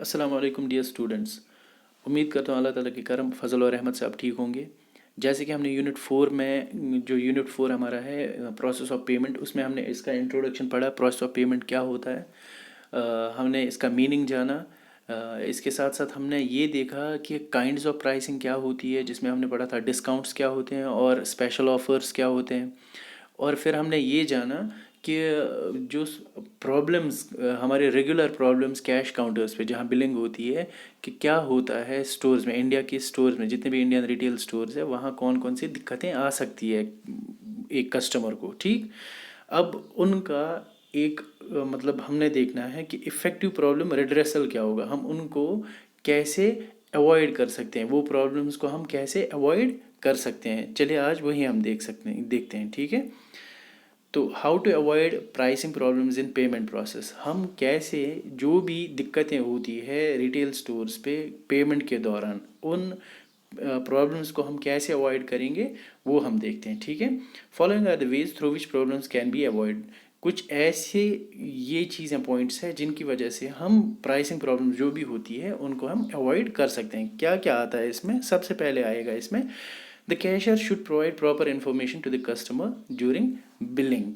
अस्सलाम वालेकुम dear students. उम्मीद करता हूँ अल्लाह ताला की करम फजल और रहमत से आप ठीक होंगे। जैसे कि हमने यूनिट 4 हमारा है प्रोसेस ऑफ पेमेंट, उसमें हमने इसका इंट्रोडक्शन पढ़ा, प्रोसेस ऑफ पेमेंट क्या होता है। हमने इसका मीनिंग जाना। इसके साथ साथ हमने ये देखा कि काइंड्स ऑफ प्राइसिंग क्या होती है, जिसमें हमने पढ़ा था डिस्काउंट्स क्या होते हैं और स्पेशल ऑफर्स क्या होते हैं। और फिर हमने ये जाना कि जो प्रॉब्लम्स, हमारे रेगुलर प्रॉब्लम्स कैश काउंटर्स पे जहाँ बिलिंग होती है, कि क्या होता है स्टोर्स में, इंडिया के स्टोर्स में, जितने भी इंडियन रिटेल स्टोर्स है वहाँ कौन कौन सी दिक्कतें आ सकती है एक कस्टमर को। ठीक, अब उनका एक मतलब हमने देखना है कि इफ़ेक्टिव प्रॉब्लम रेड्रेसल क्या होगा, हम उनको कैसे अवॉइड कर सकते हैं, वो प्रॉब्लम्स को हम कैसे अवॉइड कर सकते हैं। चलिए आज वही हम देखते हैं। ठीक है, तो how to avoid pricing problems in payment process, हम कैसे जो भी दिक्कतें होती है रिटेल स्टोर्स पे पेमेंट के दौरान उन प्रॉब्लम्स को हम कैसे अवॉइड करेंगे वो हम देखते हैं। ठीक है, following are the ways through which problems can be avoid. कुछ ऐसे ये चीज़ें पॉइंट्स हैं जिनकी वजह से हम प्राइसिंग प्रॉब्लम जो भी होती है उनको हम अवॉइड कर सकते हैं। क्या क्या आता है इसमें, सबसे पहले आएगा इसमें the cashier should provide proper information to the customer during billing.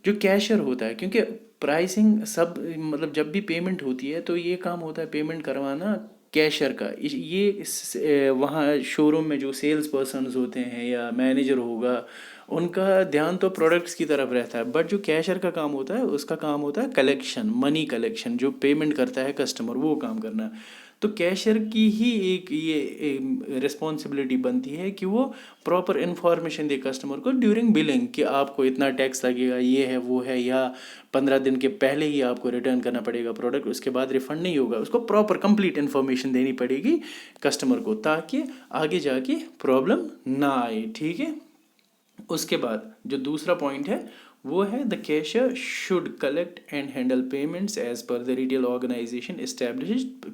जो कैशियर होता है, क्योंकि प्राइसिंग सब मतलब जब भी पेमेंट होती है तो ये काम होता है पेमेंट करवाना कैशियर का। वहाँ शोरूम में जो सेल्स पर्सनस होते हैं या मैनेजर होगा, उनका ध्यान तो प्रोडक्ट्स की तरफ रहता है, बट जो कैशियर का काम होता है उसका काम होता है कलेक्शन, मनी कलेक्शन, जो पेमेंट करता है कस्टमर वो काम करना। तो कैशियर की ही एक ये रिस्पॉन्सिबिलिटी बनती है कि वो प्रॉपर इन्फॉर्मेशन दे कस्टमर को ड्यूरिंग बिलिंग कि आपको इतना टैक्स लगेगा, ये है वो है, या 15 दिन के पहले ही आपको रिटर्न करना पड़ेगा प्रोडक्ट, उसके बाद रिफंड नहीं होगा। उसको प्रॉपर कंप्लीट इन्फॉर्मेशन देनी पड़ेगी कस्टमर को ताकि आगे जाके प्रॉब्लम ना आए। ठीक है, उसके बाद जो दूसरा पॉइंट है वो है the cashier should collect and handle payments as per the retail organisation established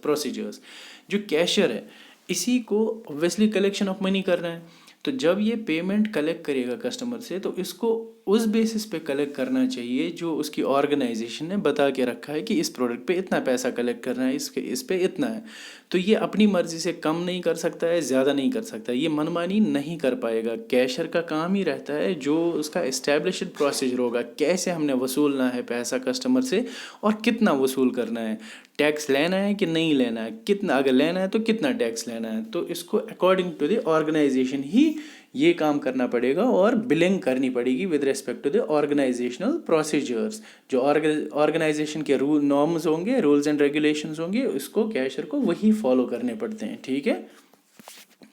procedures. जो कैशियर है इसी को ऑब्वियसली कलेक्शन ऑफ मनी करना है, तो जब ये पेमेंट कलेक्ट करेगा कस्टमर से तो इसको उस बेसिस पे कलेक्ट करना चाहिए जो उसकी ऑर्गेनाइजेशन ने बता के रखा है कि इस प्रोडक्ट पे इतना पैसा कलेक्ट करना है, इस पे इतना है। तो ये अपनी मर्ज़ी से कम नहीं कर सकता है, ज़्यादा नहीं कर सकता, ये मनमानी नहीं कर पाएगा। कैशियर का काम ही रहता है जो उसका इस्टेब्लिश्ड प्रोसीजर होगा, कैसे हमने वसूलना है पैसा कस्टमर से और कितना वसूल करना है, टैक्स लेना है कि नहीं लेना है, कितना, अगर लेना है तो कितना टैक्स लेना है। तो इसको अकॉर्डिंग टू द ऑर्गेनाइजेशन ही ये काम करना पड़ेगा और बिलिंग करनी पड़ेगी with respect to the organizational procedures. जो ऑर्गेनाइजेशन के रूल नॉर्म्स होंगे, रूल्स एंड रेगुलेशंस होंगे, उसको कैशियर को वही फॉलो करने पड़ते हैं। ठीक है,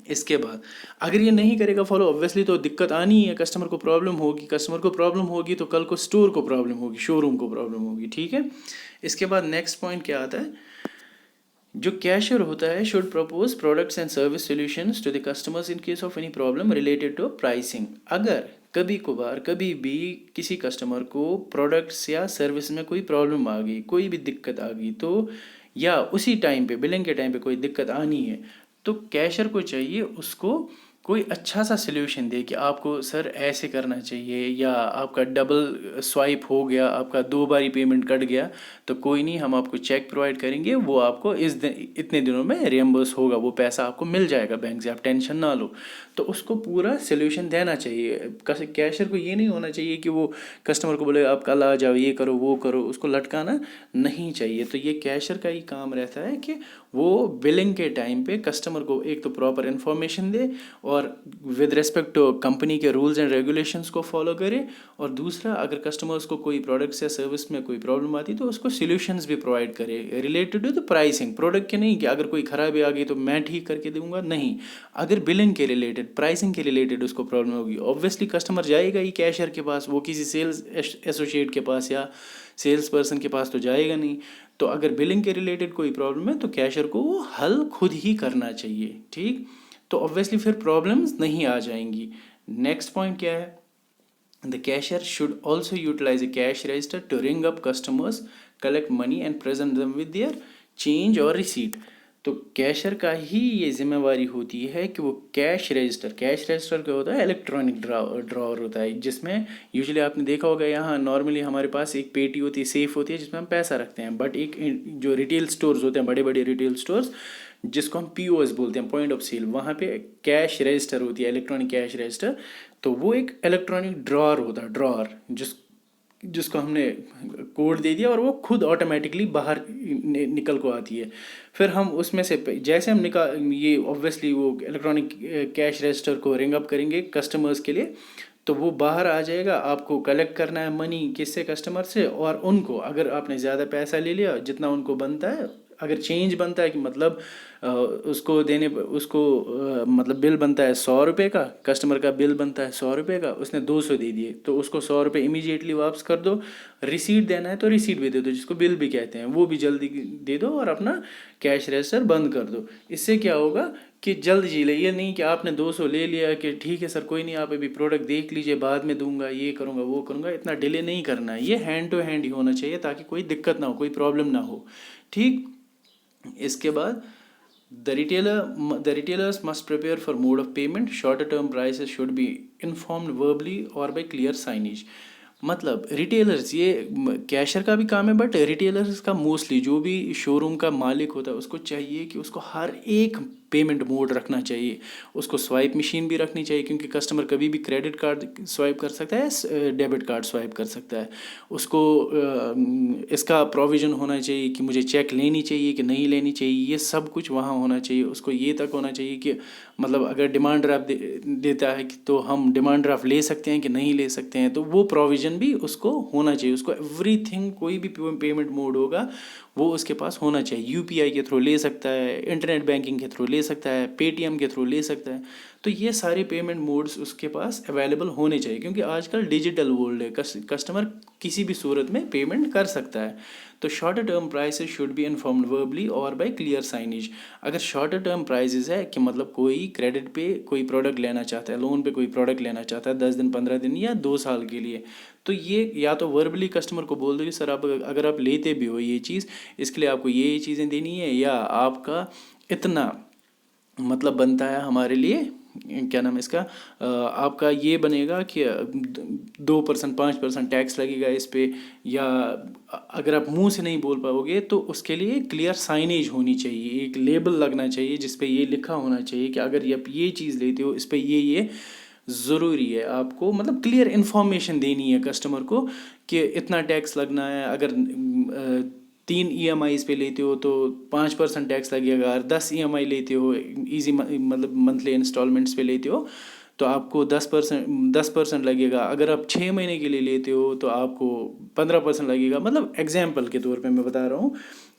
इसके बाद अगर ये नहीं करेगा फॉलो, ऑब्वियसली तो दिक्कत आनी है, कस्टमर को प्रॉब्लम होगी, कस्टमर को प्रॉब्लम होगी तो कल को स्टोर को प्रॉब्लम होगी, शोरूम को प्रॉब्लम होगी। ठीक है, इसके बाद नेक्स्ट पॉइंट क्या आता है, जो कैशियर होता है should propose products and service solutions to the customers in case of any problem related to pricing. अगर कभी भी किसी कस्टमर को प्रोडक्ट्स या सर्विस में कोई प्रॉब्लम आ गई, कोई भी दिक्कत आ गई, तो या उसी टाइम पे बिलिंग के टाइम पे कोई दिक्कत आनी है, तो कैशियर को चाहिए उसको कोई अच्छा सा सल्यूशन दे कि आपको सर ऐसे करना चाहिए, या आपका डबल स्वाइप हो गया, आपका 2 बारी पेमेंट कट गया, तो कोई नहीं, हम आपको चेक प्रोवाइड करेंगे, वो आपको इतने दिनों में रियम्बर्स होगा, वो पैसा आपको मिल जाएगा बैंक से, आप टेंशन ना लो। तो उसको पूरा सल्यूशन देना चाहिए। कैशियर को ये नहीं होना चाहिए कि वो कस्टमर को बोले आप कल आ जाओ, ये करो वो करो, उसको लटकाना नहीं चाहिए। तो ये कैशियर का ही काम रहता है कि वो बिलिंग के टाइम पे कस्टमर को एक तो प्रॉपर इन्फॉर्मेशन दे और विद रिस्पेक्ट टू कंपनी के रूल्स एंड रेगुलेशंस को फॉलो करे, और दूसरा अगर कस्टमर्स को कोई प्रोडक्ट्स या सर्विस में कोई प्रॉब्लम आती तो उसको सॉल्यूशंस भी प्रोवाइड करे related to the pricing. Product के नहीं कि अगर कोई खराबी आ गई तो मैं ठीक करके दूंगा, नहीं, अगर बिलिंग के रिलेटेड, प्राइसिंग के रिलेटेड उसको प्रॉब्लम होगी, ऑब्वियसली कस्टमर जाएगा ही कैशियर के पास, वो किसी सेल्स एसोसिएट के पास या सेल्स पर्सन के पास तो जाएगा नहीं। तो अगर बिलिंग के रिलेटेड कोई प्रॉब्लम है तो कैशियर को वो हल खुद ही करना चाहिए। ठीक, तो ऑब्वियसली फिर प्रॉब्लम्स नहीं आ जाएंगी। नेक्स्ट पॉइंट क्या है, the cashier should also utilize a cash register to ring up customers, collect money and present them with their change और रिसीट। تو کیشر کا ہی یہ ذمہ واری ہوتی ہے کہ وہ کیش رجسٹر کیا ہوتا ہے؟ الیکٹرانک ڈراور ہوتا ہے، جس میں یوزلی آپ نے دیکھا ہوگا یہاں نارملی ہمارے پاس ایک پیٹی ہوتی ہے، سیف ہوتی ہے، جس میں ہم پیسہ رکھتے ہیں. بٹ ایک جو ریٹیل سٹورز ہوتے ہیں، بڑے بڑے ریٹیل سٹورز جس کو ہم پی او ایس بولتے ہیں، پوائنٹ آف سیل، وہاں پہ کیش رجسٹر ہوتی ہے، الیکٹرانک کیش رجسٹر. تو وہ ایک الیکٹرانک ڈراور ہوتا ہے، ڈراور جس کو ہم نے کوڈ دے دیا اور وہ خود آٹومیٹکلی باہر نکل کو آتی ہے. پھر ہم اس میں سے جیسے ہم یہ اوبویسلی وہ الیکٹرانک کیش رجسٹر کو رنگ اپ کریں گے کسٹمرز کے لیے، تو وہ باہر آ جائے گا. آپ کو کلیکٹ کرنا ہے منی کس سے؟ کسٹمر سے. اور ان کو اگر آپ نے زیادہ پیسہ لے لیا جتنا ان کو بنتا ہے، اگر چینج بنتا ہے کہ مطلب اس کو مطلب بل بنتا ہے 100 روپے کا، کسٹمر کا بل بنتا ہے 100 روپے کا، اس نے 200 دے دیے، تو اس کو 100 روپے امیجیٹلی واپس کر دو. ریسیٹ دینا ہے تو ریسیٹ بھی دے دو، جس کو بل بھی کہتے ہیں، وہ بھی جلدی دے دو اور اپنا کیش رجسٹر بند کر دو. اس سے کیا ہوگا کہ جلد جی لے، یہ نہیں کہ آپ نے 200 لے لیا کہ ٹھیک ہے سر کوئی نہیں، آپ ابھی پروڈکٹ دیکھ لیجئے بعد میں دوں گا، یہ کروں گا وہ کروں گا. اتنا ڈیلے نہیں کرنا ہے، یہ ہینڈ ٹو ہینڈ ہی ہونا چاہیے تاکہ کوئی دقت نہ ہو، کوئی پرابلم نہ ہو. ٹھیک. اس کے بعد the retailers must prepare for mode of payment. Shorter term prices should be informed verbally or by clear signage. مطلب ریٹیلرز، یہ کیشر کا بھی کام ہے، بٹ ریٹیلرز کا موسٹلی جو بھی شو روم کا مالک ہوتا ہے اس کو چاہیے کہ اس کو ہر ایک پیمنٹ موڈ رکھنا چاہیے. اس کو سوائپ مشین بھی رکھنی چاہیے، کیونکہ کسٹمر کبھی بھی کریڈٹ کارڈ سوائپ کر سکتا ہے، ڈیبٹ کارڈ سوائپ کر سکتا ہے. اس کو اس کا پروویژن ہونا چاہیے کہ مجھے چیک لینی چاہیے کہ نہیں لینی چاہیے، یہ سب کچھ وہاں ہونا چاہیے. اس کو یہ تک ہونا چاہیے کہ مطلب اگر ڈیمانڈ ڈرافٹ دیتا ہے تو ہم ڈیمانڈ ڈرافٹ لے سکتے ہیں کہ نہیں لے سکتے ہیں، تو وہ پروویژن بھی اس کو ہونا چاہیے. اس کو ایوری تھنگ، کوئی بھی پیمنٹ موڈ ہوگا وہ اس کے پاس ہونا چاہیے. یو پی آئی کے تھرو لے سکتا ہے، انٹرنیٹ بینکنگ کے تھرو لے سکتا ہے، پے ٹی ایم کے تھرو لے سکتا ہے. تو یہ سارے پیمنٹ موڈز اس کے پاس اویلیبل ہونے چاہیے، کیونکہ آج کل ڈیجیٹل ورلڈ ہے، کسٹمر کسی بھی صورت میں پیمنٹ کر سکتا ہے. تو shorter term prices should be informed verbally اور بائی کلیئر سائنیج. اگر شارٹر ٹرم پرائزز ہے کہ مطلب کوئی کریڈٹ پہ کوئی پروڈکٹ لینا چاہتا ہے، لون پہ کوئی پروڈکٹ لینا چاہتا ہے 10 دن 15 دن یا 2 سال کے لیے، تو یہ یا تو وربلی کسٹمر کو بول دو کہ سر آپ اگر آپ لیتے بھی ہو یہ چیز، اس کے لیے آپ کو یہ چیزیں دینی ہے، یا آپ کا اتنا مطلب بنتا ہے ہمارے لیے، کیا نام ہے اس کا، آپ کا یہ بنے گا کہ 2% 5% ٹیکس لگے گا اس پہ. یا اگر آپ منہ سے نہیں بول پاؤ گے تو اس کے لیے کلیئر سائنیج ہونی چاہیے، ایک لیبل لگنا چاہیے جس پہ یہ لکھا ہونا چاہیے کہ اگر آپ یہ چیز لیتے ہو اس پہ یہ ضروری ہے. آپ کو مطلب کلیئر انفارمیشن دینی ہے کسٹمر کو کہ اتنا ٹیکس لگنا ہے. اگر 3 ای ایم آئیز پہ لیتے ہو تو 5% ٹیکس لگے گا. اگر 10 ای ایم آئی لیتے ہو ایزی مطلب منتھلی انسٹالمنٹس پہ لیتے ہو تو آپ کو 10% لگے گا. اگر آپ 6 مہینے کے لیے لیتے ہو تو آپ کو 15% لگے گا. مطلب ایگزامپل کے طور پہ میں بتا رہا ہوں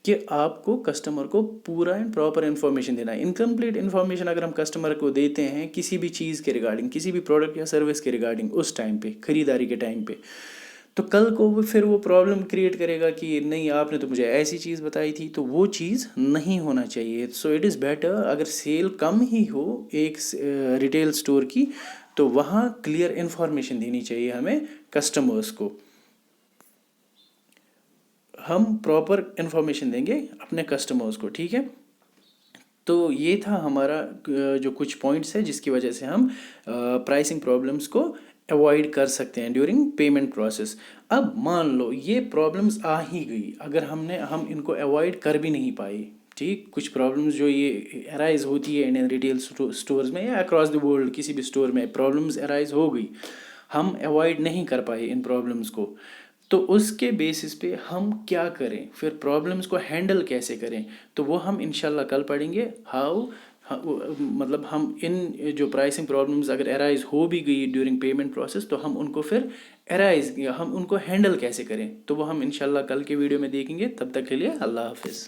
کہ آپ کو کسٹمر کو پورا اینڈ پراپر انفارمیشن دینا ہے. انکمپلیٹ انفارمیشن اگر ہم کسٹمر کو دیتے ہیں کسی بھی چیز کے ریگارڈنگ، کسی بھی پروڈکٹ یا سروس کے ریگارڈنگ اس ٹائم پہ، خریداری کے ٹائم پہ، تو کل کو پھر وہ پرابلم کریٹ کرے گا کہ نہیں آپ نے تو مجھے ایسی چیز بتائی تھی، تو وہ چیز نہیں ہونا چاہیے. سو اٹ از بیٹر اگر سیل کم ہی ہو ایک ریٹیل اسٹور کی تو وہاں کلیئر انفارمیشن دینی چاہیے ہمیں کسٹمرز کو. ہم پراپر انفارمیشن دیں گے اپنے کسٹمرز کو. ٹھیک ہے. تو یہ تھا ہمارا جو کچھ پوائنٹس ہے جس کی وجہ سے ہم پرائسنگ پرابلمس کو اوائڈ کر سکتے ہیں ڈیورنگ پیمنٹ پروسیس. اب مان لو یہ پرابلمس آ ہی گئی، اگر ہم ان کو اوائڈ کر بھی نہیں پائے. ٹھیک. کچھ پرابلمس جو یہ ارائز ہوتی ہے انڈین ریٹیل اسٹورز میں یا اکراس دی ورلڈ کسی بھی اسٹور میں پرابلمس ارائز ہو گئی، ہم اوائڈ نہیں کر پائے ان پرابلمس کو، تو اس کے بیسس پہ ہم کیا کریں، پھر پرابلمس کو ہینڈل کیسے کریں، تو وہ ہم انشاءاللہ کل پڑھیں گے. مطلب ہم ان جو پرائسنگ پرابلمس اگر ارائز ہو بھی گئی ڈیورنگ پیمنٹ پروسیس تو ہم ان کو پھر ہم ان کو ہینڈل کیسے کریں، تو وہ ہم انشاءاللہ کل کے ویڈیو میں دیکھیں گے. تب تک کے لیے اللہ حافظ.